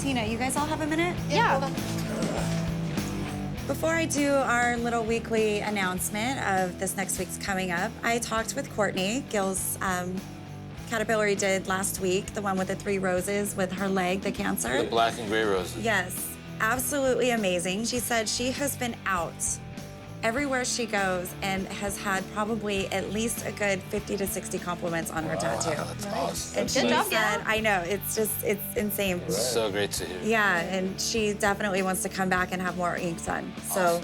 Tina, you guys all have a minute? Yeah. Before I do our little weekly announcement of this next week's coming up, I talked with Courtney, Gil's caterpillar he did last week, the one with the 3 roses with her leg, the cancer. The black and gray roses. Yes, absolutely amazing. She said she has been out everywhere she goes and has had probably at least a good 50 to 60 compliments on her tattoo. That's awesome. And she said, I know, it's insane. It's so great to hear. Yeah, and she definitely wants to come back and have more ink done. So,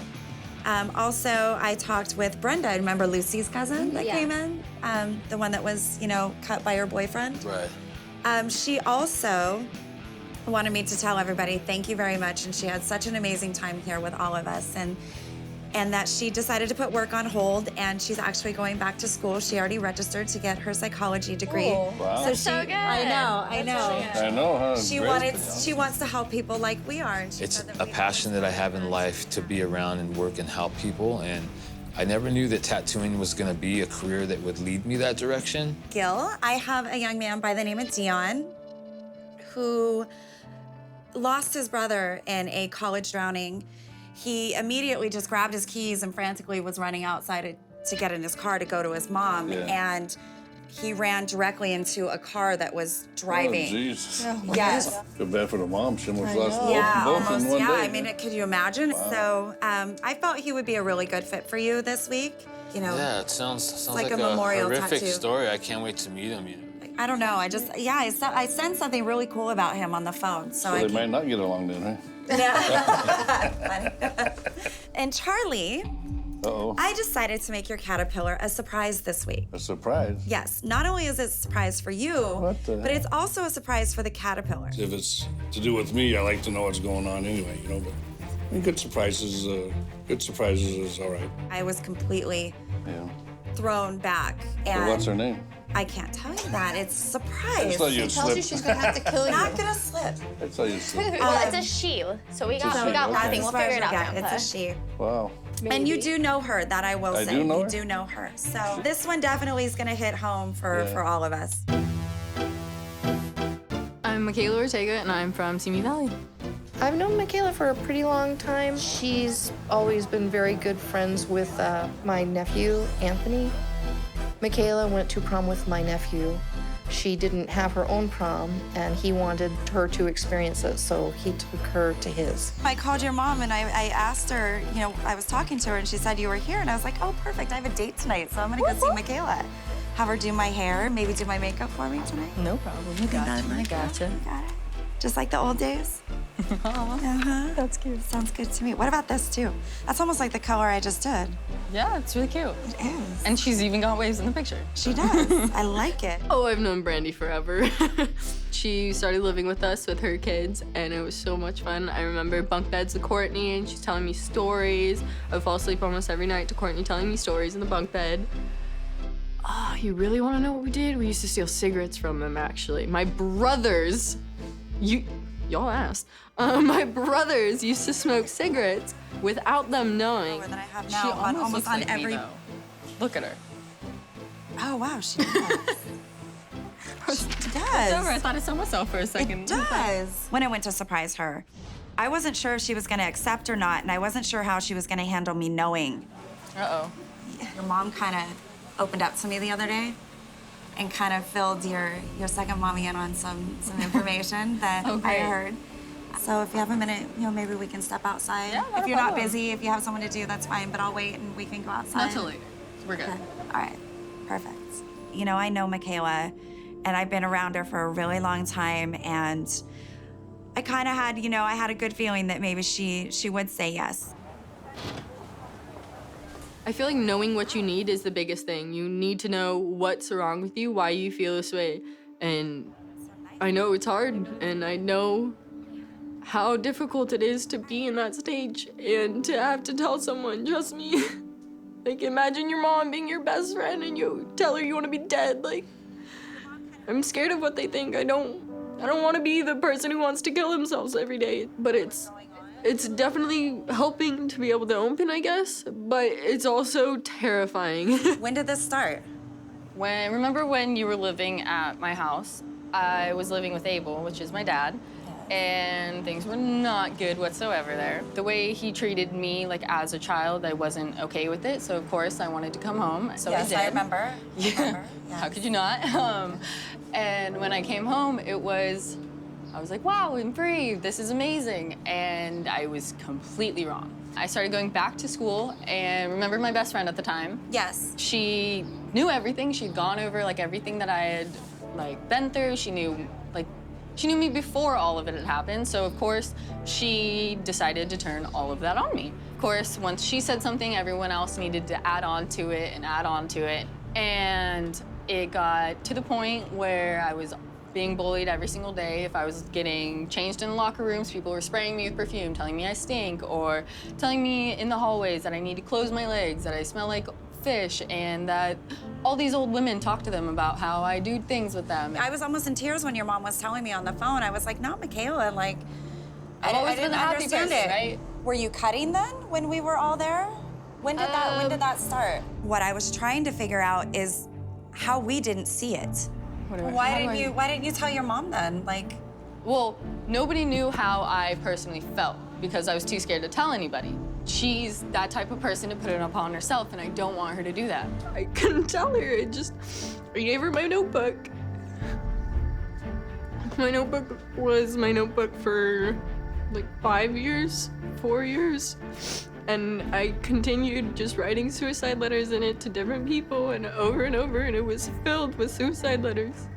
also, I talked with Brenda. Remember Lucy's cousin that came in? The one that was, cut by her boyfriend? Right. She also wanted me to tell everybody thank you very much, and she had such an amazing time here with all of us, and that she decided to put work on hold, and she's actually going back to school. She already registered to get her psychology degree. Cool. Wow. So That's so good. I know. I know, huh? She wants to help people like we are. And she It's said that a we passion that I have in life to be around and work and help people. And I never knew that tattooing was going to be a career that would lead me that direction. Gil, I have a young man by the name of Dion who lost his brother in a college drowning. He immediately just grabbed his keys and frantically was running outside to get in his car to go to his mom. Yeah. And he ran directly into a car that was driving. Oh, jeez. Yes. Feel bad for the mom. She almost lost Yeah, both almost. in one Yeah, day. I mean, could you imagine? Wow. So I felt he would be a really good fit for you this week. Yeah, it sounds like like a memorial horrific tattoo. story. I can't wait to meet him. I don't know. I sensed something really cool about him on the phone. So they might not get along then, huh? Yeah. And Charlie, Uh-oh. I decided to make your caterpillar a surprise this week. A surprise. Yes, not only is it a surprise for you, What the but it's also a surprise for the caterpillar. If it's to do with me, I like to know what's going on anyway, But good surprises is all right. I was completely Yeah. thrown back. So And what's her name? I can't tell you that. It's a I surprise. just thought you'd Tells you slip. she's gonna have to kill you. Not gonna slip. I thought you'd slip. Well, it's a she, so we got she, one okay. thing. We'll figure it out. Yeah, Grandpa. it's a she. Wow. And you do know her, that I will I say. do know You her? do know her. So this one definitely is gonna hit home for all of us. I'm Michaela Ortega, and I'm from Simi Valley. I've known Michaela for a pretty long time. She's always been very good friends with my nephew, Anthony. Michaela went to prom with my nephew. She didn't have her own prom, and he wanted her to experience it, so he took her to his. I called your mom and I asked her, I was talking to her and she said you were here, and I was like, oh, perfect, I have a date tonight, so I'm gonna go see Michaela. Have her do my hair, maybe do my makeup for me tonight. No problem. I gotcha. I gotcha. You got it. Just like the old days. That's cute. Sounds good to me. What about this too? That's almost like the color I just did. Yeah, it's really cute. It is. And she's even got waves in the picture. She does. I like it. Oh, I've known Brandie forever. She started living with us with her kids, and it was so much fun. I remember bunk beds with Courtney, and she's telling me stories. I would fall asleep almost every night to Courtney telling me stories in the bunk bed. Oh, you really want to know what we did? We used to steal cigarettes from them, actually. My brothers, y'all asked. My brothers used to smoke cigarettes without them knowing. More than I have She now on almost looks on like me, every. though. Look at her. Oh wow, she does. She It's over. I does. thought I saw myself for a second. It does. When I went to surprise her, I wasn't sure if she was gonna accept or not, and I wasn't sure how she was gonna handle me knowing. Uh-oh. Your mom kind of opened up to me the other day and kind of filled your second mommy in on some information that Oh, I great. heard. So if you have a minute, maybe we can step outside. Yeah, not if a you're not problem. busy, if you have someone to do, that's fine, but I'll wait and we can go outside. Not till later. We're good. Okay. All right, perfect. I know Michaela, and I've been around her for a really long time, and I kind of had, I had a good feeling that maybe she would say yes. I feel like knowing what you need is the biggest thing. You need to know what's wrong with you, why you feel this way. And I know it's hard, and I know how difficult it is to be in that stage and to have to tell someone, trust me. Like, imagine your mom being your best friend and you tell her you want to be dead. Like, I'm scared of what they think. I don't want to be the person who wants to kill themselves every day, but it's definitely helping to be able to open, I guess, but it's also terrifying. When did this start? Remember when you were living at my house? I was living with Abel, which is my dad, and things were not good whatsoever there. The way he treated me, like, as a child, I wasn't okay with it, so of course I wanted to come home, so I did. Yes, I remember. Yeah. How could you not? And when I came home, I was like, wow, I'm free, this is amazing, and I was completely wrong. I started going back to school, and remember my best friend at the time? Yes. She knew everything. She'd gone over, like, everything that I had, like, been through. She knew me before all of it had happened, so of course she decided to turn all of that on me. Of course, once she said something, everyone else needed to add on to it and add on to it, and it got to the point where I was being bullied every single day. If I was getting changed in locker rooms, people were spraying me with perfume, telling me I stink, or telling me in the hallways that I need to close my legs, that I smell like fish, and that all these old women talk to them about how I do things with them. I was almost in tears when your mom was telling me on the phone. I was like, not Michaela, like, I've always I been didn't the happy understand person, it. right? Were you cutting then when we were all there? When did that start? What I was trying to figure out is how we didn't see it. Why didn't you tell your mom then? Like, well, nobody knew how I personally felt because I was too scared to tell anybody. She's that type of person to put it upon herself, and I don't want her to do that. I couldn't tell her. I gave her my notebook. My notebook was my notebook for like 5 years, 4 years. And I continued just writing suicide letters in it to different people and over, and it was filled with suicide letters.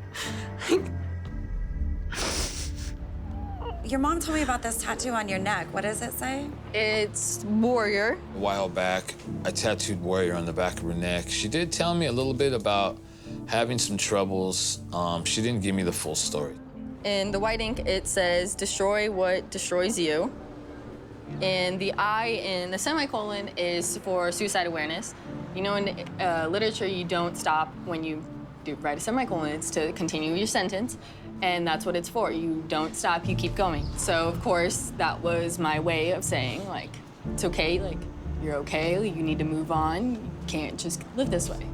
your mom told me about this tattoo on your neck. What does it say? It's warrior. A while back, I tattooed warrior on the back of her neck. She did tell me a little bit about having some troubles. She didn't give me the full story. In the white ink, it says, destroy what destroys you. And the I in the semicolon is for suicide awareness. You know, in literature, you don't stop when you write a semicolon. It's to continue your sentence, and that's what it's for. You don't stop, you keep going. So, of course, that was my way of saying, like, it's okay, like, you're okay, you need to move on. You can't just live this way.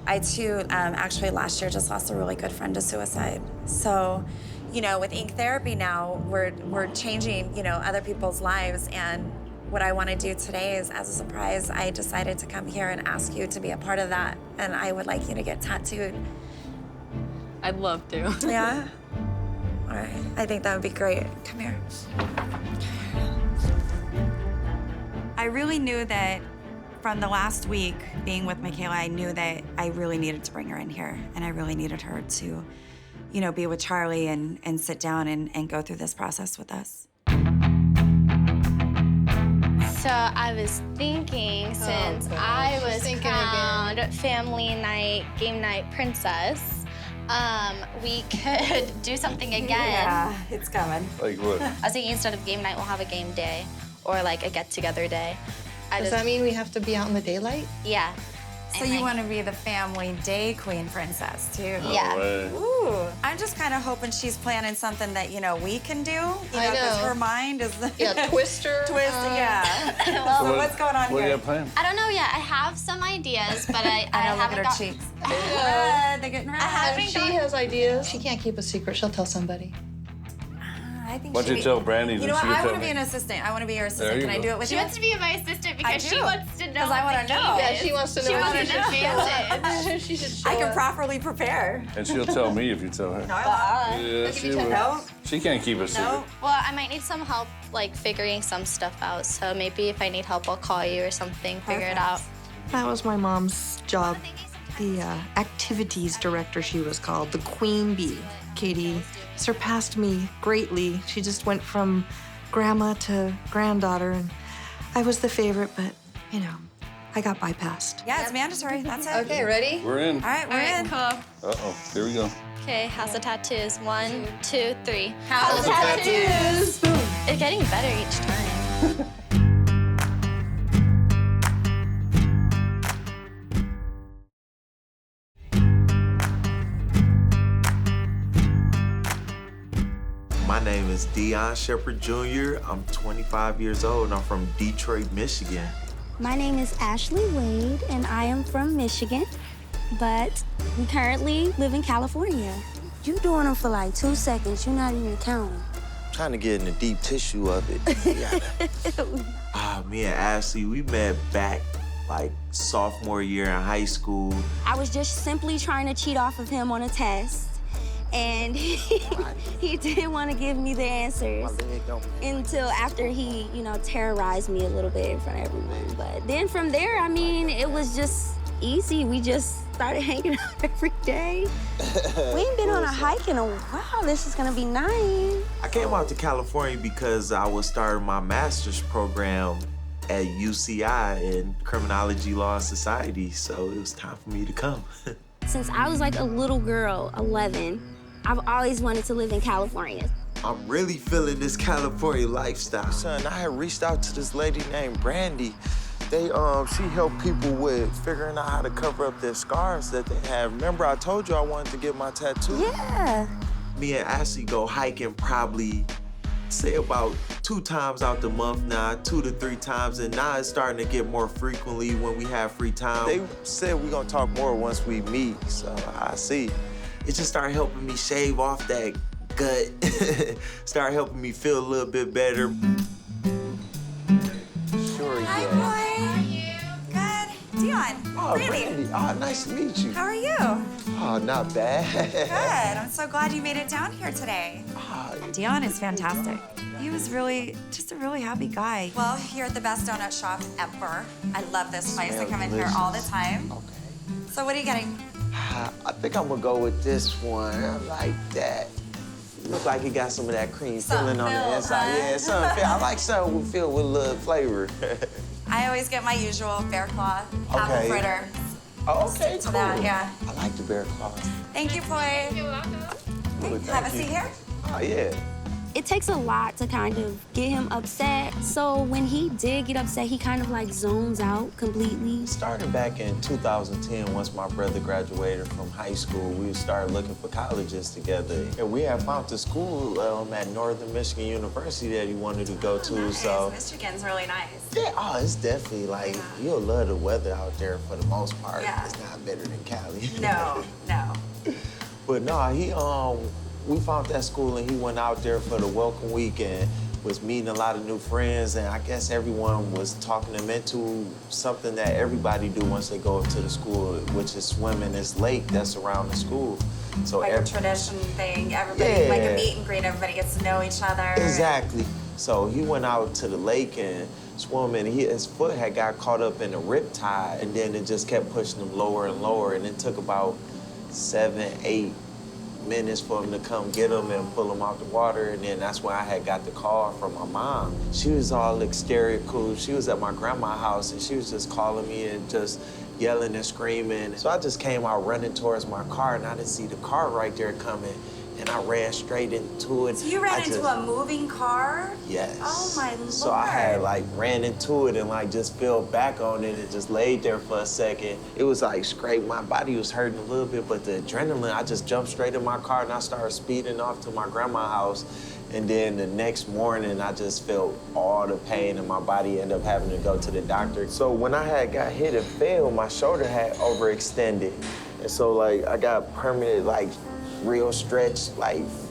I, too, actually last year just lost a really good friend to suicide. So, you know, with ink therapy now, we're changing, you know, other people's lives. And what I want to do today is, as a surprise, I decided to come here and ask you to be a part of that. And I would like you to get tattooed. I'd love to. Yeah? All right. I think that would be great. Come here. I really knew that from the last week being with Michaela, I knew that I really needed to bring her in here. And I really needed her to, you know, be with Charlie and sit down and go through this process with us. So I was thinking, since I was crowned family night, game night princess, we could do something again. Yeah, it's coming. Like what? I was thinking instead of game night, we'll have a game day or like a get-together day. Does that mean we have to be out in the daylight? Yeah. So you want to be the family day queen princess, too? Yeah. Right. Ooh. I'm just kind of hoping she's planning something that, you know, we can do. You know, because her mind is the... Yeah, Twister. yeah. So what's going on What do you here? have planned? I don't know yet. I have some ideas, but I I know, look haven't at her got... cheeks. Red, they're getting red. If she has ideas, she can't keep a secret. She'll tell somebody. I think Why don't you tell Brandie? You know what? She can I tell want to be me. an assistant. I want to be your assistant. There you Can I go. do it with She you? wants to be my assistant because I she do. wants to know 'Cause I what wanna the know. game Yeah, is. she wants to know She what wants she to know. She should I can properly prepare. And she'll tell me if you tell her. No, I Yeah, she will. No. She can't keep a secret. No. Well, I might need some help, like, figuring some stuff out. So maybe if I need help, I'll call you or something, figure it out. That was my mom's job. The activities director, she was called, the queen bee. Katie surpassed me greatly. She just went from grandma to granddaughter, and I was the favorite, but, you know, I got bypassed. Yeah, it's mandatory. That's it. Okay, ready? We're in. All right, we're in. Cool. Uh-oh. Here we go. Okay, house of tattoos. 1, 2, 3. House of tattoos. It's getting better each time. My name is Dion Shepard Jr. I'm 25 years old and I'm from Detroit, Michigan. My name is Ashley Wade, and I am from Michigan, but we currently live in California. You doing them for like 2 seconds, you're not even counting. trying to get in the deep tissue of it. Me and Ashley, we met back like sophomore year in high school. I was just simply trying to cheat off of him on a test. And he didn't want to give me the answers until after he, terrorized me a little bit in front of everyone. But then from there, I mean, it was just easy. We just started hanging out every day. We ain't been on a hike in a while. This is gonna be nice. I came out to California because I was starting my master's program at UCI in criminology, law, and society. So it was time for me to come. Since I was like a little girl, 11, I've always wanted to live in California. I'm really feeling this California lifestyle. Son, I had reached out to this lady named Brandie. She helped people with figuring out how to cover up their scars that they have. Remember, I told you I wanted to get my tattoo? Yeah. Me and Ashley go hiking probably, say about 2 times out the month now, 2 to 3 times, and now it's starting to get more frequently when we have free time. They said we're gonna talk more once we meet, so I see. It just started helping me shave off that gut. Started helping me feel a little bit better. Sure, Hi, yeah. boy. How are you? Good. Dion. Oh, Brandie. Brandie. Oh, nice to meet you. How are you? Oh, not bad. Good. I'm so glad you made it down here today. Dion is fantastic. He was really, just a really happy guy. Well, you're at the best donut shop ever. I love this place. I come in here all the time. Okay. So what are you getting? I think I'm gonna go with this one. I like that. Look like it got some of that cream filling on the inside. Huh? Yeah, something. I like something filled with a little flavor. I always get my usual bear claw apple fritter. Oh, okay, Stick to that, yeah. I like the bear claws. Thank you, Poi. You're welcome. Have a seat here. Oh, yeah. It takes a lot to kind of get him upset. So when he did get upset, he kind of like zones out completely. Starting back in 2010, once my brother graduated from high school, we started looking for colleges together. And we had found the school at Northern Michigan University that he wanted to go to. Nice. So Michigan's really nice. yeah, oh, it's definitely like, you'll love the weather out there for the most part. Yeah. It's not better than Cali. No. But no, we found that school and he went out there for the welcome week and was meeting a lot of new friends, and I guess everyone was talking him into something that everybody do once they go up to the school, which is swim in this lake that's around the school. So Like a tradition thing. Everybody, like a meet and greet, everybody gets to know each other. Exactly. So he went out to the lake and swam, and his foot had got caught up in a rip tide, and then it just kept pushing him lower and lower, and it took about 7, 8 minutes for him to come get him and pull him out the water. And then that's when I had got the call from my mom. She was all hysterical. She was at my grandma's house and she was just calling me and just yelling and screaming. So I just came out running towards my car and I didn't see the car right there coming. And I ran straight into it. So you ran into a moving car? Yes. Oh my Lord. So I had ran into it and just fell back on it and just laid there for a second. It was scraped. My body was hurting a little bit, but the adrenaline, I just jumped straight in my car and I started speeding off to my grandma's house. And then the next morning, I just felt all the pain in my body, ended up having to go to the doctor. So when I had got hit and fell, my shoulder had overextended. And so I got permanent real stretched,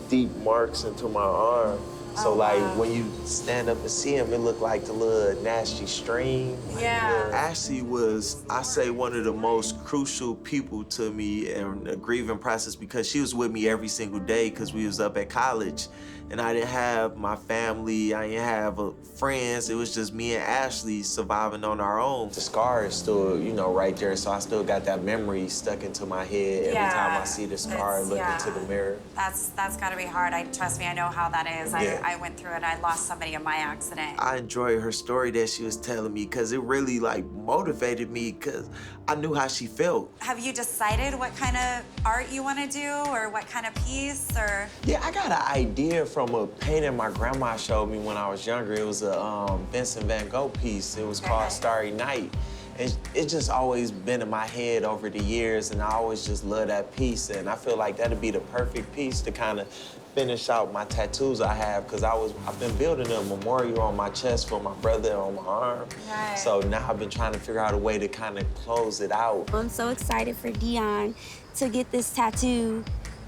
deep marks into my arm. So when you stand up and see him, it looked like the little nasty stream. Yeah. Ashley was, I say, one of the most crucial people to me in the grieving process because she was with me every single day because we was up at college. And I didn't have my family, I didn't have friends. It was just me and Ashley surviving on our own. The scar is still, right there, so I still got that memory stuck into my head every time I see the scar and look into the mirror. That's gotta be hard. Trust me, I know how that is. Yeah. I went through it. I lost somebody in my accident. I enjoyed her story that she was telling me because it really motivated me because I knew how she felt. Have you decided what kind of art you want to do or what kind of piece or? Yeah, I got an idea from a painting my grandma showed me when I was younger. It was a Vincent Van Gogh piece. It was called Starry Night. And it's just always been in my head over the years, and I always just love that piece. And I feel like that'd be the perfect piece to kind of finish out my tattoos I have, because I've been building a memorial on my chest for my brother on my arm. Right. So now I've been trying to figure out a way to kind of close it out. I'm so excited for Dion to get this tattoo,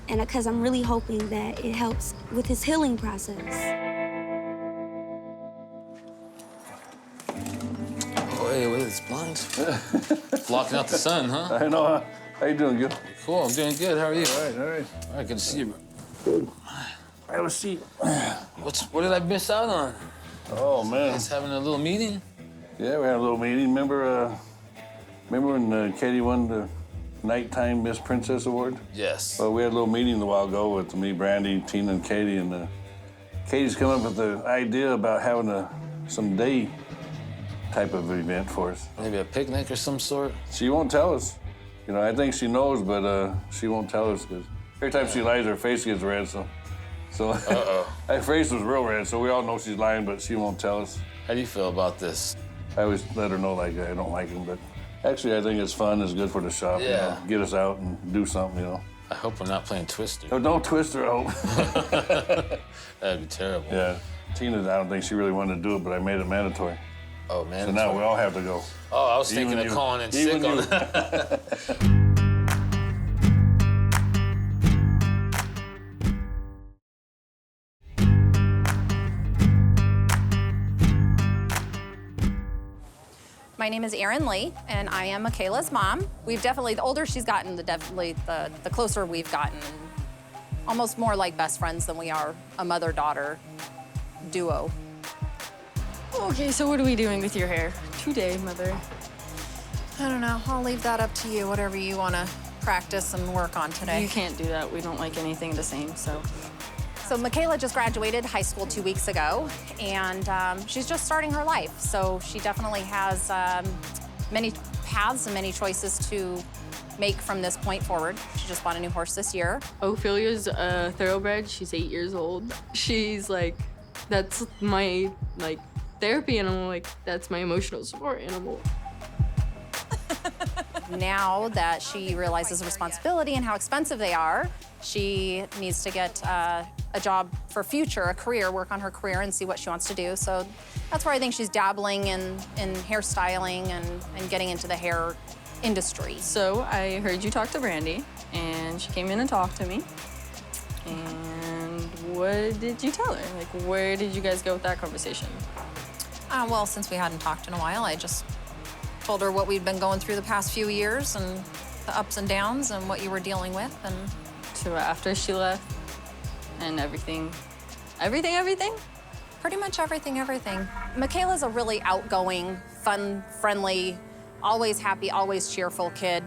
and because I'm really hoping that it helps with his healing process. these blinds. Blocking out the sun, huh? I know. How you doing, Gil? Cool, I'm doing good. How are you? All right, all right. All right, good to see you. Good. Have a seat. What did I miss out on? Oh, man. Just having a little meeting? Yeah, we had a little meeting. Remember when Katie won the Nighttime Miss Princess Award? Yes. Well, we had a little meeting a while ago with me, Brandie, Tina, and Katie, and Katie's come up with the idea about having some day type of event for us. Maybe a picnic or some sort? She won't tell us. You know, I think she knows, but she won't tell us because every time she lies, her face gets red. So her face was real red, so we all know she's lying, but she won't tell us. How do you feel about this? I always let her know, like, I don't like him, but actually, I think it's fun. It's good for the shop. Yeah. You know, get us out and do something, you know. I hope we're not playing Twister. Oh, don't twist her out. That'd be terrible. Yeah. Tina, I don't think she really wanted to do it, but I made it mandatory. Oh, man. So now we all have to go. Oh, I was thinking Even of you. calling in Even sick on you. that. My name is Erin Lee, and I am Michaela's mom. We've definitely, the older she's gotten, the closer we've gotten. Almost more like best friends than we are a mother-daughter duo. Okay, so what are we doing with your hair today, Mother? I don't know, I'll leave that up to you, whatever you want to practice and work on today. You can't do that. We don't like anything the same, so. So Michaela just graduated high school 2 weeks ago, and she's just starting her life. So she definitely has many paths and many choices to make from this point forward. She just bought a new horse this year. Ophelia's a thoroughbred. She's 8 years old. She's like, that's my therapy animal. Like, that's my emotional support animal. Now that she realizes the responsibility and how expensive they are, she needs to get a job for future, a career, work on her career and see what she wants to do. So that's where I think she's dabbling in hairstyling and getting into the hair industry. So I heard you talk to Brandie, and she came in and talked to me. And what did you tell her? Like, where did you guys go with that conversation? Well, since we hadn't talked in a while, I just told her what we'd been going through the past few years and the ups and downs and what you were dealing with. And So after she left and everything? Pretty much everything. Michaela's a really outgoing, fun, friendly, always happy, always cheerful kid,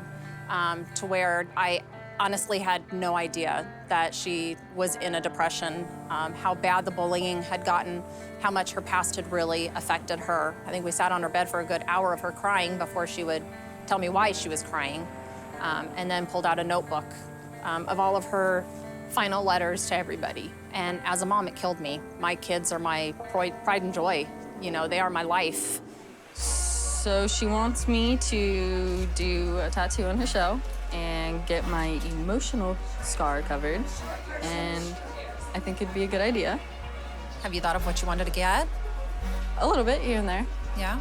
to where I honestly had no idea that she was in a depression, how bad the bullying had gotten, how much her past had really affected her. I think we sat on her bed for a good hour of her crying before she would tell me why she was crying, and then pulled out a notebook of all of her final letters to everybody. And as a mom, it killed me. My kids are my pride and joy. You know, they are my life. So she wants me to do a tattoo on her show and get my emotional scar covered. And I think it'd be a good idea. Have you thought of what you wanted to get? A little bit here and there. Yeah?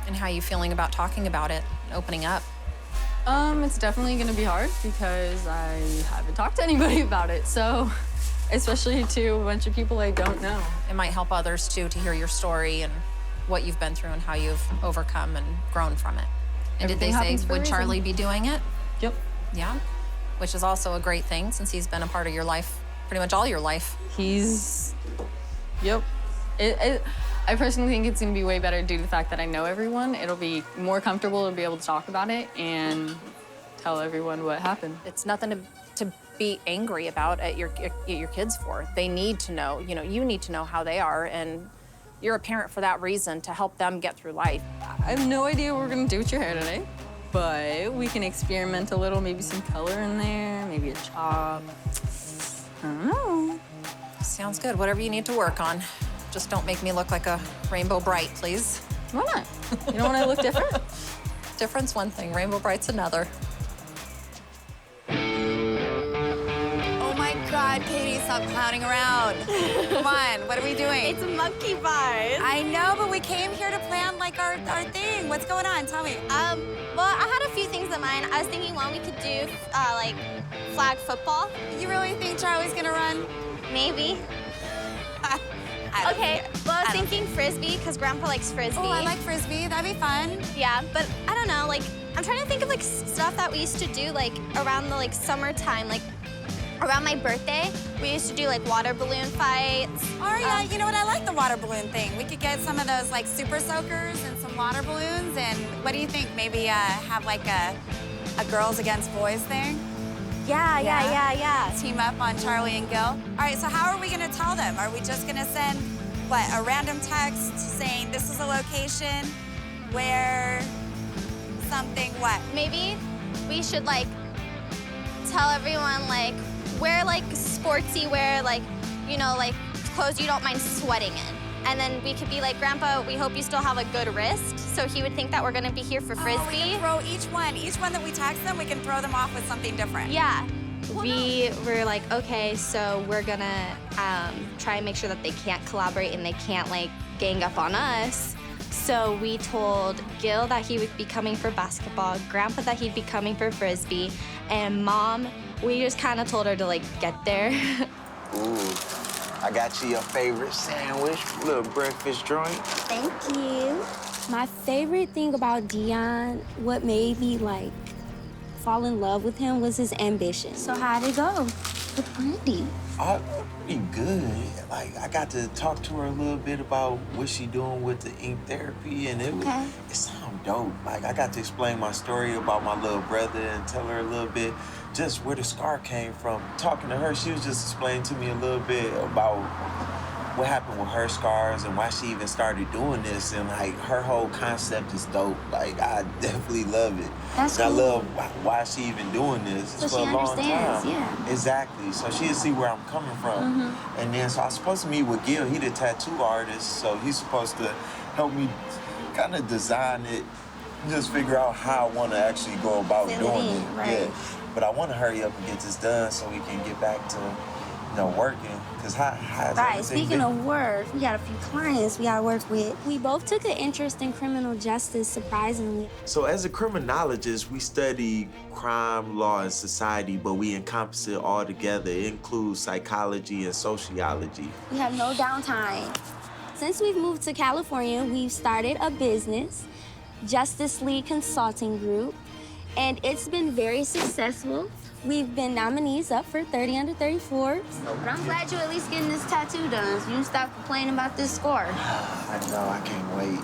And how are you feeling about talking about it, opening up? It's definitely gonna be hard because I haven't talked to anybody about it. So, especially to a bunch of people I don't know. It might help others too to hear your story and what you've been through and how you've overcome and grown from it. And did they say, would Charlie be doing it? Yep. Yeah, which is also a great thing since he's been a part of your life, pretty much all your life. Yep. I personally think it's gonna be way better due to the fact that I know everyone. It'll be more comfortable to be able to talk about it and tell everyone what happened. It's nothing to be angry about at your kids for. They need to know, you need to know how they are, and you're a parent for that reason, to help them get through life. I have no idea what we're gonna do with your hair today, but we can experiment a little, maybe some color in there, maybe a chop. I don't know. Sounds good, whatever you need to work on. Just don't make me look like a Rainbow Bright, please. Why not? You don't want to look different? Different's one thing, Rainbow Bright's another. Oh my God, Katie, stop clowning around. Come on, what are we doing? It's monkey bars. I know, but we came here to plan like our thing. What's going on? Tell me. Well, I had a few things in mind. I was thinking one, we could do like flag football. You really think Charlie's gonna run? Maybe. I don't Okay, think it. Well, I was thinking frisbee because Grandpa likes frisbee. Oh, I like frisbee. That'd be fun. Yeah, but I don't know. Like, I'm trying to think of like stuff that we used to do like around the like summertime, like around my birthday. We used to do like water balloon fights. Or yeah, you know what? I like the water balloon thing. We could get some of those like super soakers and some water balloons. And what do you think? Maybe have like a girls against boys thing? Yeah. Team up on Charlie and Gil. All right, so how are we gonna tell them? Are we just gonna send, what, a random text saying this is a location where something, what? Maybe we should like tell everyone like wear like sportsy wear, like, you know, like clothes you don't mind sweating in. And then we could be like, Grandpa, we hope you still have a good wrist. So he would think that we're gonna be here for frisbee. Oh, we can throw each one that we text them, we can throw them off with something different. Yeah. We were like, okay, so we're gonna try and make sure that they can't collaborate and they can't like gang up on us. So we told Gil that he would be coming for basketball, Grandpa that he'd be coming for frisbee, and Mom, we just kind of told her to like get there. Ooh, I got you your favorite sandwich, little breakfast joint. Thank you. My favorite thing about Dion, what made me like fall in love with him was his ambition. So how'd it go with Brandie? Oh, pretty good. Like, I got to talk to her a little bit about what she doing with the ink therapy, and it sounded dope. Like, I got to explain my story about my little brother and tell her a little bit just where the scar came from. Talking to her, she was just explaining to me a little bit about what happened with her scars and why she even started doing this, and like her whole concept is dope. Like, I definitely love it. That's and cool. I love why she even doing this. So It's for she a long understands, time. yeah. Exactly. So she'll see where I'm coming from. And then so I was supposed to meet with Gil. He the tattoo artist, so he's supposed to help me kind of design it, just figure out how I want to actually go about Fill it doing in, it. right. Yeah. But I want to hurry up and get this done so we can get back to, you know, working. Cause how's Right, everything speaking been? of work, we got a few clients we gotta work with. We both took an interest in criminal justice, surprisingly. So as a criminologist, we study crime, law, and society, but we encompass it all together. It includes psychology and sociology. We have no downtime. Since we've moved to California, we've started a business, Justice League Consulting Group, and it's been very successful. We've been nominees up for 30 under 34. But I'm glad you're at least getting this tattoo done so you can stop complaining about this scar. I know, I can't wait.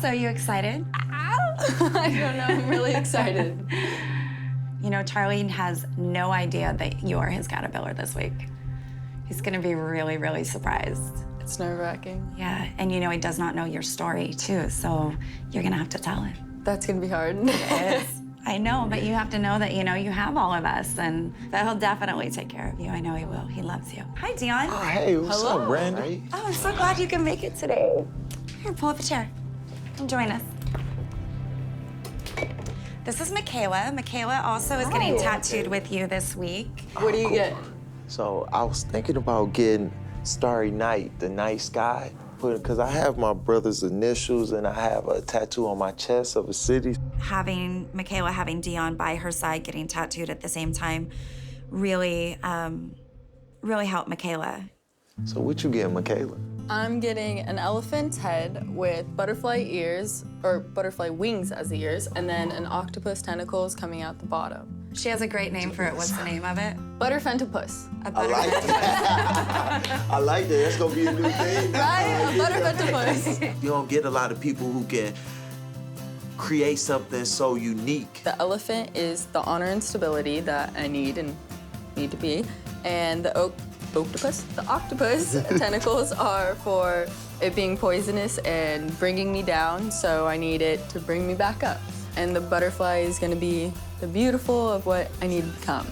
So you excited? I don't know, I'm really excited. You know, Charlie has no idea that you are his caterpillar this week. He's gonna be really, really surprised. It's nerve-wracking. Yeah, and you know he does not know your story too, so you're gonna have to tell him. That's gonna be hard. I know, but you have to know that, you know, you have all of us, and that he'll definitely take care of you. I know he will. He loves you. Hi, Dion. Oh, hey, what's up, Brandie? Oh, I'm so glad you can make it today. Here, pull up a chair. Come join us. This is Michaela. Michaela also is getting tattooed with you this week. What do you get? So I was thinking about getting Starry Night, the night sky, because I have my brother's initials and I have a tattoo on my chest of a city. Having Michaela, having Dion by her side, getting tattooed at the same time, really, really helped Michaela. So what you getting, Michaela? I'm getting an elephant's head with butterfly ears, or butterfly wings as the ears, and then an octopus tentacles coming out the bottom. She has a great name for it. What's the name of it? Butterfentapus. I like that. I like that. That's gonna be a new thing. Right? A butterfentapus. You don't get a lot of people who can create something so unique. The elephant is the honor and stability that I need and need to be, and the octopus tentacles are for it being poisonous and bringing me down, so I need it to bring me back up. And the butterfly is gonna be the beautiful of what I need to become.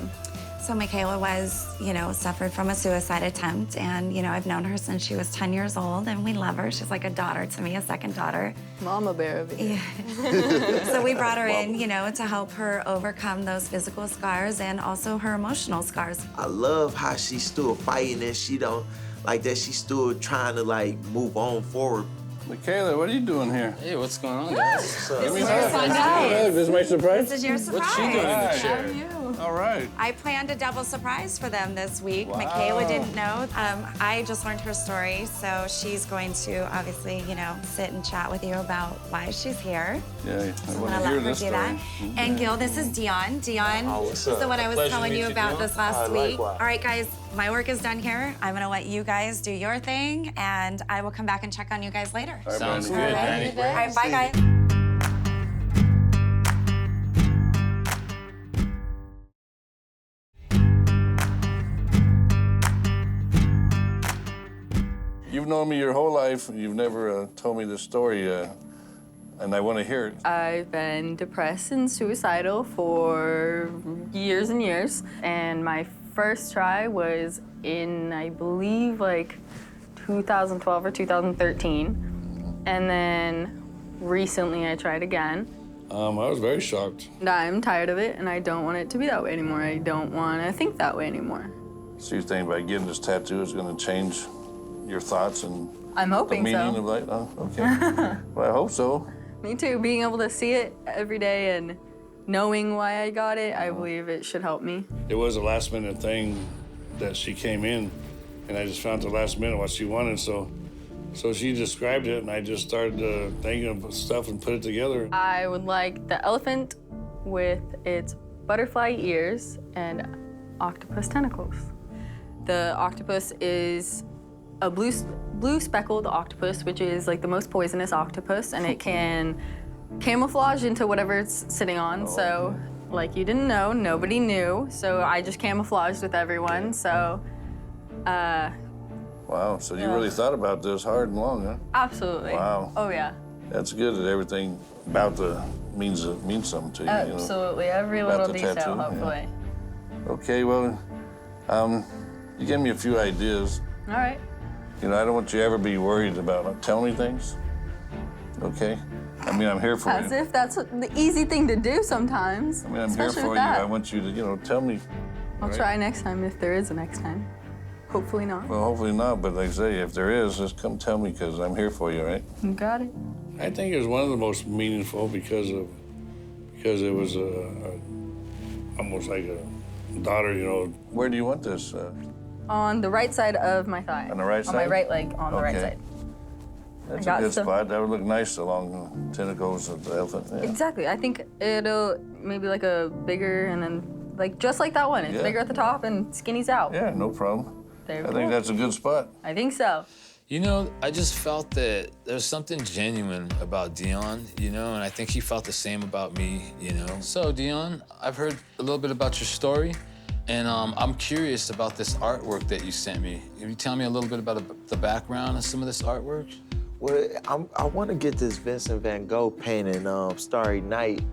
So Michaela was, you know, suffered from a suicide attempt, and, you know, I've known her since she was 10 years old, and we love her. She's like a daughter to me, a second daughter. Mama bear of it. Yeah. So we brought her in, you know, to help her overcome those physical scars and also her emotional scars. I love how she still fighting and she don't, like that she's still trying to like move on forward. Michaela, what are you doing here? Hey, what's going on, guys? This is my surprise. This is your surprise. What's she doing in the chair? All right. I planned a double surprise for them this week. Michaela didn't know. I just learned her story, so she's going to obviously, you know, sit and chat with you about why she's here. Yeah, I I'm want gonna to hear let her this do story. that. And Gil, this is Dion. Dion, what's up? so what I was Pleasure to telling meet you you, about Dion. this last week. Likewise. All right, guys, my work is done here. I'm gonna let you guys do your thing, and I will come back and check on you guys later. All right, Sounds Brandie. good, All Brandie. right, bye, guys. You've known me your whole life, and you've never told me this story, and I want to hear it. I've been depressed and suicidal for years and years. And my first try was in, I believe, like 2012 or 2013. And then recently I tried again. I was very shocked. And I'm tired of it, and I don't want it to be that way anymore. I don't want to think that way anymore. So you think by getting this tattoo is going to change your thoughts and I'm the hoping meaning so. of life? Oh, okay. Well, I hope so. Me too. Being able to see it every day and knowing why I got it, I believe it should help me. It was a last-minute thing that she came in, and I just found at the last minute what she wanted, so she described it, and I just started thinking of stuff and put it together. I would like the elephant with its butterfly ears and octopus tentacles. The octopus is a blue speckled octopus, which is like the most poisonous octopus, and it can camouflage into whatever it's sitting on. So, like you didn't know, nobody knew. So I just camouflaged with everyone. So, Wow, so you really thought about this hard and long, huh? absolutely. Wow. Oh yeah. That's good that everything about the means something to you. Absolutely. Every about little the detail, tattoo, yeah. hopefully. Okay, well, you gave me a few ideas. All right. You know, I don't want you to ever be worried about telling me things. Okay? I mean, I'm here for As you. if that's the easy thing to do sometimes. I mean, I'm here especially for with you. that. I want you to, tell me. I'll right? try next time if there is a next time. Hopefully not. Well, hopefully not, but like I say, if there is, just come tell me because I'm here for you, right? You got it. I think it was one of the most meaningful because it was almost like a daughter, Where do you want this? On the right side of my thigh. On the right On my side? right leg, on the right Okay. side. That's got a good some- spot. That would look nice along the tentacles of the elephant. Yeah. Exactly. I think it'll maybe like a bigger and then like just like that one. It's Yeah. bigger at the top and skinny's out. Yeah, no problem. There we I go. think that's a good spot. I think so. You know, I just felt that there's something genuine about Dion, and I think he felt the same about me, So, Dion, I've heard a little bit about your story, and I'm curious about this artwork that you sent me. Can you tell me a little bit about the background of some of this artwork? Well, I want to get this Vincent van Gogh painting, Starry Night,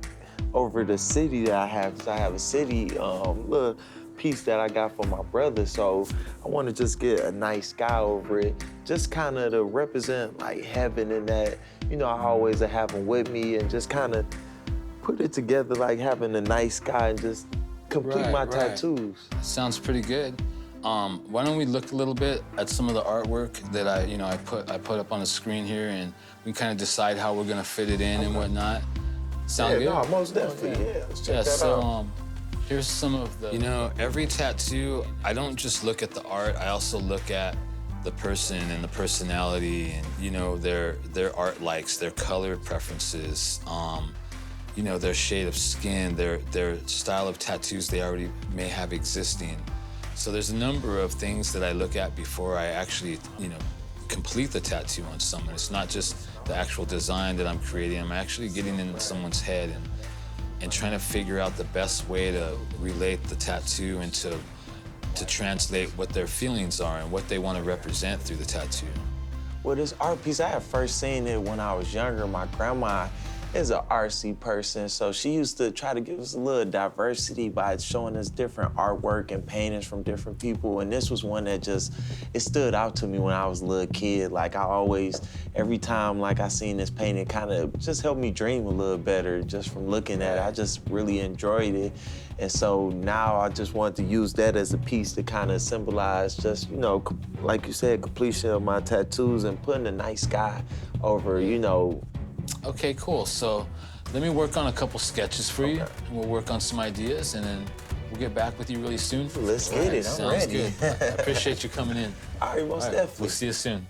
over the city that I have, because I have a city little piece that I got for my brother. So I want to just get a nice sky over it, just kind of to represent like heaven and that, I always have them with me, and just kind of put it together like having a nice sky and just complete my tattoos. Sounds pretty good. Why don't we look a little bit at some of the artwork that I put up on the screen here, and we kind of decide how we're gonna fit it in and whatnot. Sound good? No, most definitely, yeah. Let's check that so out. here's some of the. Every tattoo, I don't just look at the art. I also look at the person and the personality, and their art likes, their color preferences, their shade of skin, their style of tattoos they already may have existing. So there's a number of things that I look at before I actually, complete the tattoo on someone. It's not just the actual design that I'm creating. I'm actually getting into someone's head and trying to figure out the best way to relate the tattoo and to translate what their feelings are and what they want to represent through the tattoo. Well, this art piece, I had first seen it when I was younger. My grandma is an artsy person, so she used to try to give us a little diversity by showing us different artwork and paintings from different people, and this was one that it stood out to me when I was a little kid. Like, I always, every time like I seen this painting, kind of just helped me dream a little better just from looking at it. I just really enjoyed it, and so now I just wanted to use that as a piece to kind of symbolize just, like you said, completion of my tattoos and putting a nice sky over, Okay, cool. So let me work on a couple sketches for you. And we'll work on some ideas, and then We'll get back with you really soon. Let's get it. I'm Sounds ready. good. I appreciate you coming in. All right, most definitely. We'll see you soon.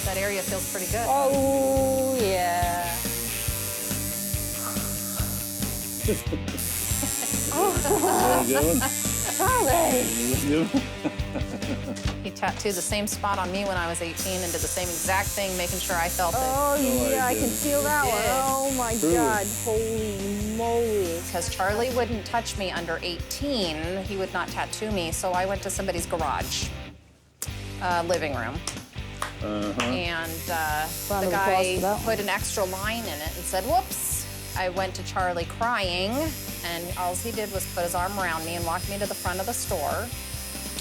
That area feels pretty good. Oh, yeah. He tattooed the same spot on me when I was 18 and did the same exact thing, making sure I felt it. Oh, yeah, I can feel that one. Oh, my God. Holy moly. Because Charlie wouldn't touch me under 18, he would not tattoo me, so I went to somebody's garage, living room. And the guy put an extra line in it and said, whoops. I went to Charlie crying, and all he did was put his arm around me and walk me to the front of the store,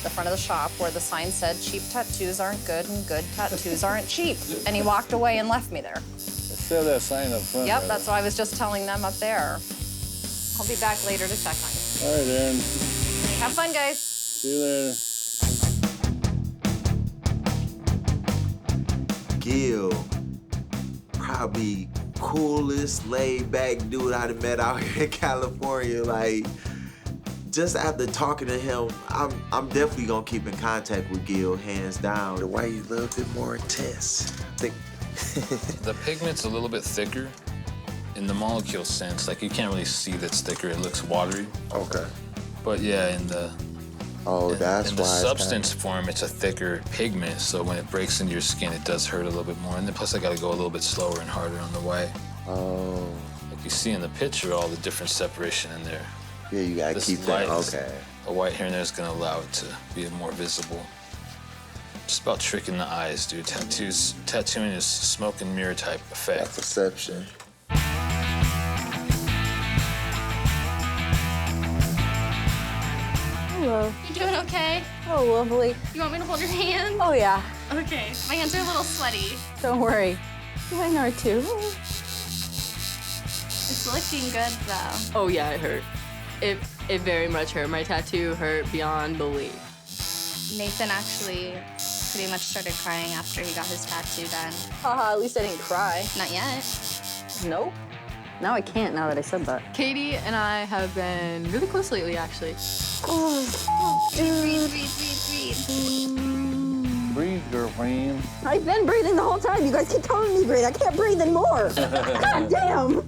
the front of the shop, where the sign said, cheap tattoos aren't good and good tattoos aren't cheap. And he walked away and left me there. Still that sign up front. Yep, that's what I was just telling them up there. I'll be back later to check on you. All right, Aaron. Have fun, guys. See you later. Gil, probably coolest, laid-back dude I've met out here in California. Like, just after talking to him, I'm definitely gonna keep in contact with Gil, hands down. The way he's a little bit more intense. I think The pigment's a little bit thicker in the molecule sense. Like, you can't really see that's thicker. It looks watery. Okay. But yeah, in the that's in why the it's substance form, it's a thicker pigment, so when it breaks into your skin, it does hurt a little bit more. And then plus, I got to go a little bit slower and harder on the way. Oh. Like you see in the picture, all the different separation in there. Yeah, you gotta This keep that. light- Okay. The white here and there is going to allow it to be more visible. Just about tricking the eyes, dude. Tattooing is smoke and mirror type effect. Perception. Hello. You doing okay? Oh, lovely. You want me to hold your hand? Oh, yeah. Okay. My hands are a little sweaty. Don't worry. Mine are too. It's looking good though. Oh yeah, it hurt. It very much hurt. My tattoo hurt beyond belief. Nathan actually pretty much started crying after he got his tattoo done. Haha, at least I didn't cry. Not yet. Nope. Now I can't, now that I said that. Katie and I have been really close lately, actually. Breathe, breathe, breathe, breathe. Breathe, girlfriend. I've been breathing the whole time. You guys keep telling me to breathe. I can't breathe anymore. God damn.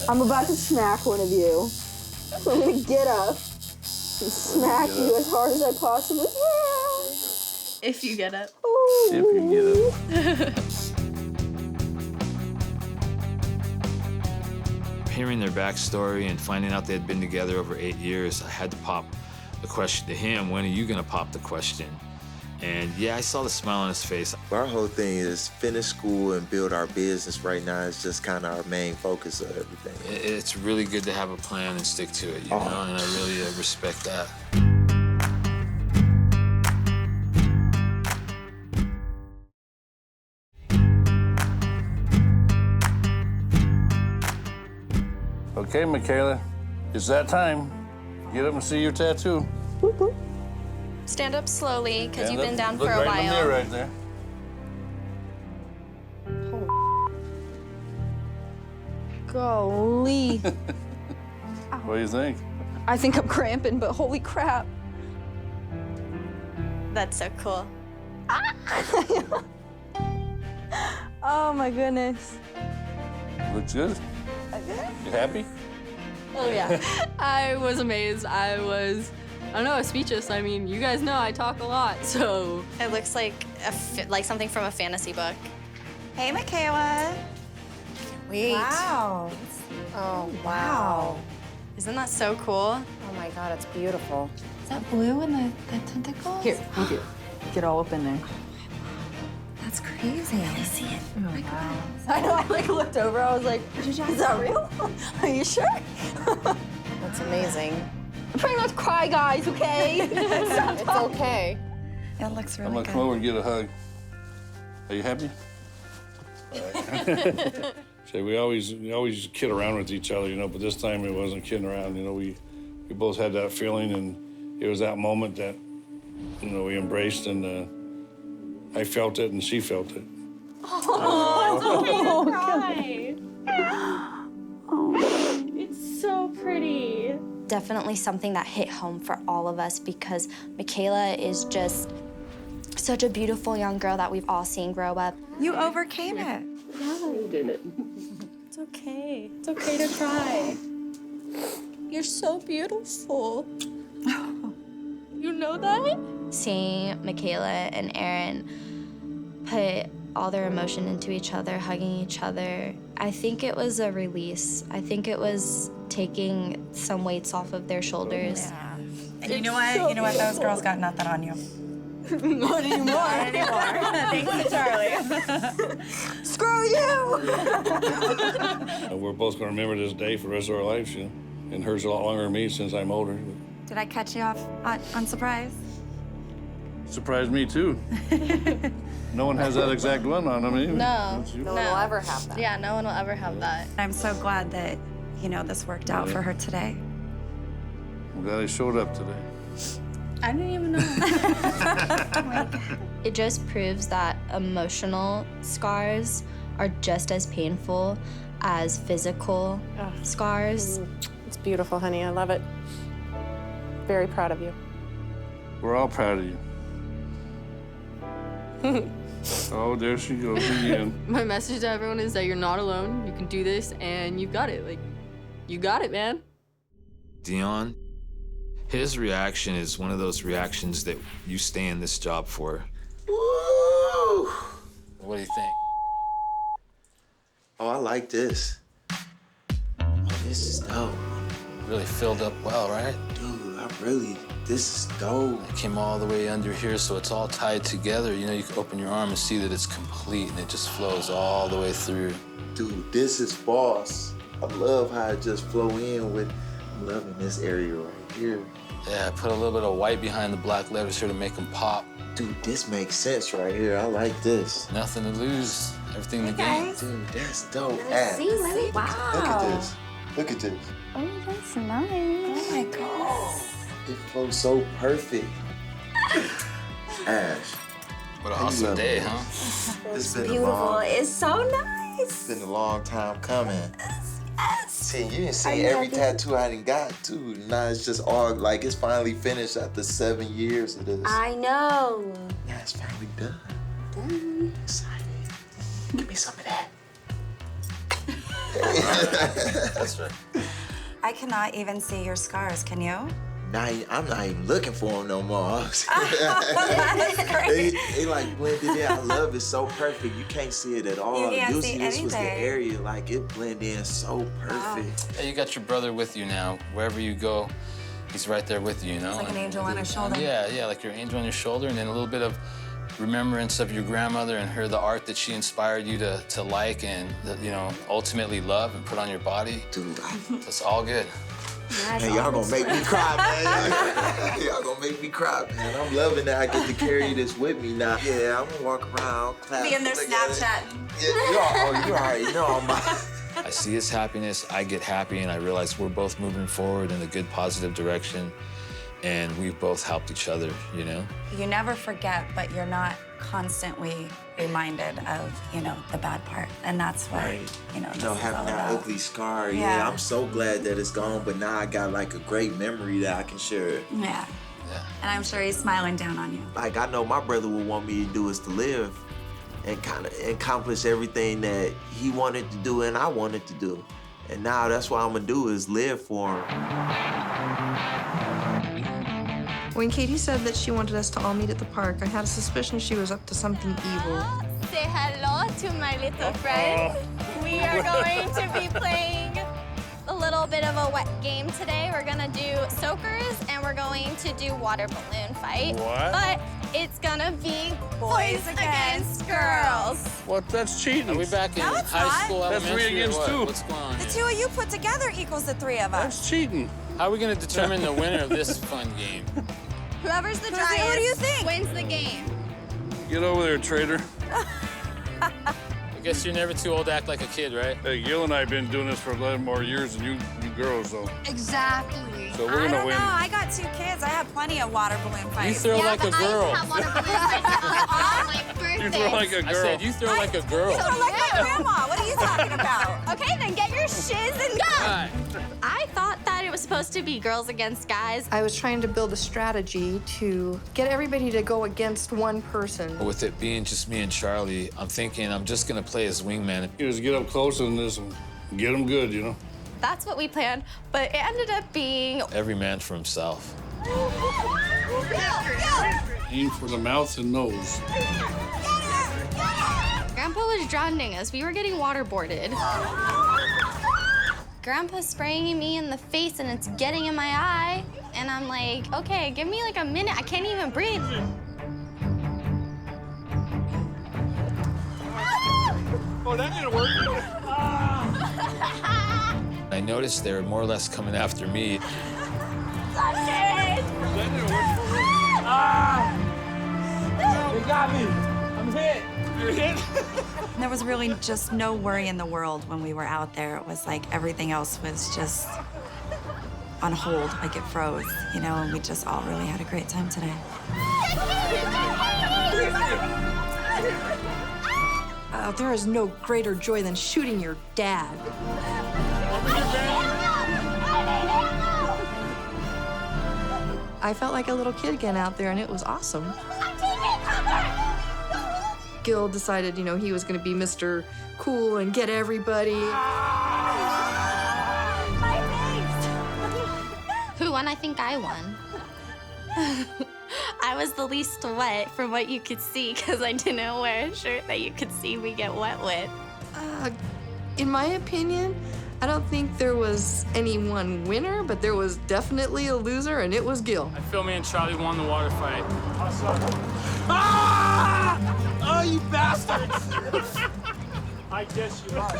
I'm about to smack one of you. So I'm gonna get up and smack you as hard as I possibly can. If you get it. If you get it. Hearing their backstory and finding out they had been together over 8 years, I had to pop the question to him, when are you gonna pop the question? And yeah, I saw the smile on his face. Our whole thing is finish school and build our business right now. It's just kind of our main focus of everything. It's really good to have a plan and stick to it, you know, and I really respect that. Okay, Michaela, it's that time. Get up and see your tattoo. Stand up slowly, because Stand you've been up. down Look for a right in the mirror while. right there. Golly. What do you think? I think I'm cramping, but holy crap. That's so cool. Oh my goodness. Looks good. You happy? Oh yeah. I was amazed. I don't know, speechless. I mean, you guys know I talk a lot, so. It looks like like something from a fantasy book. Hey, Michaela. Wait. Wow. Oh, wow. Isn't that so cool? Oh my God, it's beautiful. Is that blue in the tentacles? Here, look it. Get all up in there. That's crazy. I see it. I know, I like looked over, I was like, is that real? Are you sure? That's amazing. I'm trying not to cry, guys, okay? It's okay. It looks I'm really gonna good. come over and get a hug. Are you happy? All right. So we always kid around with each other, you know, but this time it wasn't kidding around. You know, we we both had that feeling, and it was that moment that, you know, we embraced, and I felt it, and she felt it. Oh, cry. It's so pretty. Definitely something that hit home for all of us because Michaela is just such a beautiful young girl that we've all seen grow up. You overcame it. Yeah, you did it. It's okay. It's okay to cry. You're so beautiful. You know that? Seeing Michaela and Aaron put all their emotion into each other, hugging each other, I think it was a release. I think it was taking some weights off of their shoulders. Yeah. And you know what? You know what? Those girls got nothing on you. Not anymore. Not anymore. Thanks to Charlie. Screw you! We're both going to remember this day for the rest of our lives, you know. And hers a lot longer than me since I'm older. Did I catch you off on surprise? Surprised me, too. No one has that exact one on them either. No. No one will ever have that. Yeah, no one will ever have that. I'm so glad that, you know, this worked out for her today. I'm glad I showed up today. I didn't even know. It just proves that emotional scars are just as painful as physical scars. It's beautiful, honey. I love it. Very proud of you. We're all proud of you. Oh, there she goes again. My message to everyone is that you're not alone. You can do this, and you got it. Like, you got it, man. Dion, his reaction is one of those reactions that you stay in this job for. Woo! What do you think? Oh, I like this. Oh, this is dope. Really filled up well, right? Dude, this is dope. It came all the way under here, so it's all tied together. You know, you can open your arm and see that it's complete, and it just flows all the way through. Dude, this is boss. I love how it just flow in with, I'm loving this area right here. Yeah, I put a little bit of white behind the black letters here to make them pop. Dude, this makes sense right here. I like this. Nothing to lose, everything to gain. Dude, that's dope. Ash. Wow. Look at this. Look at this. Oh, that's nice. Oh my gosh. It flows so perfect. Ash. What an awesome day, huh? It's been Beautiful. It's so nice. It's been a long time coming. Yes. See, you didn't see every tattoo I done got, too. Now it's just all, like, it's finally finished after 7 years of this. I know. Now it's finally done. Excited. Give me some of that. That's right. I cannot even see your scars, can you? I'm not even looking for them no more. That's great. They like blended in. I love it so perfect. You can't see it at all. You can't Usually see this was the anything. area, like it blended in so perfect. Hey, you got your brother with you now. Wherever you go, he's right there with you, you know? It's like an angel on his shoulder. Yeah, like your angel on your shoulder, and then a little bit of remembrance of your grandmother and her, the art that she inspired you to like and, you know, ultimately love and put on your body. Dude, It's all good. man, y'all gonna make me cry, man. Y'all gonna make me cry, man. I'm loving that I get to carry this with me now. Yeah, I'm gonna walk around, clap. Be in their Snapchat. Yeah, you already know all my. I see his happiness, I get happy, and I realize we're both moving forward in a good, positive direction, and we've both helped each other, you know? You never forget, but you're not constantly reminded of, you know, the bad part. And that's what, you know, this is all having that about. ugly scar, Yeah. I'm so glad that it's gone, but now I got like a great memory that I can share. Yeah. And I'm sure he's smiling down on you. Like, I know my brother would want me to do is to live and kind of accomplish everything that he wanted to do and I wanted to do. And now that's what I'm gonna do is live for him. When Katie said that she wanted us to all meet at the park, I had a suspicion she was up to something evil. Say hello to my little friend. We are going to be playing a little bit of a wet game today. We're gonna do soakers and we're going to do water balloon fight. What? But it's gonna be boys against girls. What? That's cheating. Are we back in No, it's high not. school, That's elementary, 3 against or what? 2. What's going on The here? two of you put together equals the three of us. That's cheating. How are we gonna determine the winner of this fun game? Whoever's the Who driest do you think? wins the game. Get over there, traitor. I guess you're never too old to act like a kid, right? Hey, Gil and I have been doing this for 11 more years than you girls, so. Exactly. So we're I gonna don't win. know. I got 2 kids. I had plenty of water balloon You fights. throw like a girl. You throw like a girl. I said you throw like a girl. You throw like my grandma. What are you talking about? Okay, then get your shiz and go. I thought that it was supposed to be girls against guys. I was trying to build a strategy to get everybody to go against one person. With it being just me and Charlie, I'm thinking I'm just gonna play as wingman. You just get up close and just get them good, you know? That's what we planned, but it ended up being Every man for himself. Aim for the mouth and nose. Grandpa was drowning us. We were getting waterboarded. Grandpa's spraying me in the face and it's getting in my eye. And I'm like, okay, give me like a minute. I can't even breathe. Oh, that didn't work. I noticed they were more or less coming after me. That didn't work. They got me. I'm hit. You're hit? There was really just no worry in the world when we were out there. It was like everything else was just on hold, like it froze, you know, and we just all really had a great time today. There is no greater joy than shooting your dad. I felt like a little kid again out there, and it was awesome. Gil decided, you know, he was going to be Mr. Cool and get everybody. Who won? I think I won. I was the least wet from what you could see because I didn't wear a shirt that you could see me get wet with. In my opinion, I don't think there was any one winner, but there was definitely a loser, and it was Gil. I feel me and Charlie won the water fight. Ah! Oh, you bastards! I guess you are.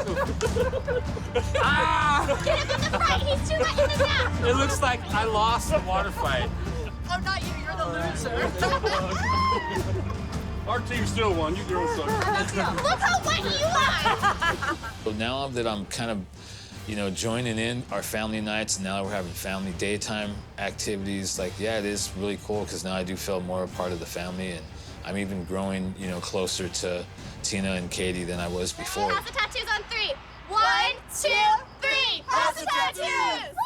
Ah! Get him in the front. He's too much in the back. It looks like I lost the water fight. Oh, not you. You're the loser. Our team still won. You girls suck. Look how wet you are. So now that I'm kind of, you know, joining in our family nights, now we're having family daytime activities. Like, yeah, it is really cool because now I do feel more a part of the family, and I'm even growing, you know, closer to Tina and Katie than I was before. House of tattoos on 3. 1, 2, 3. House of tattoos.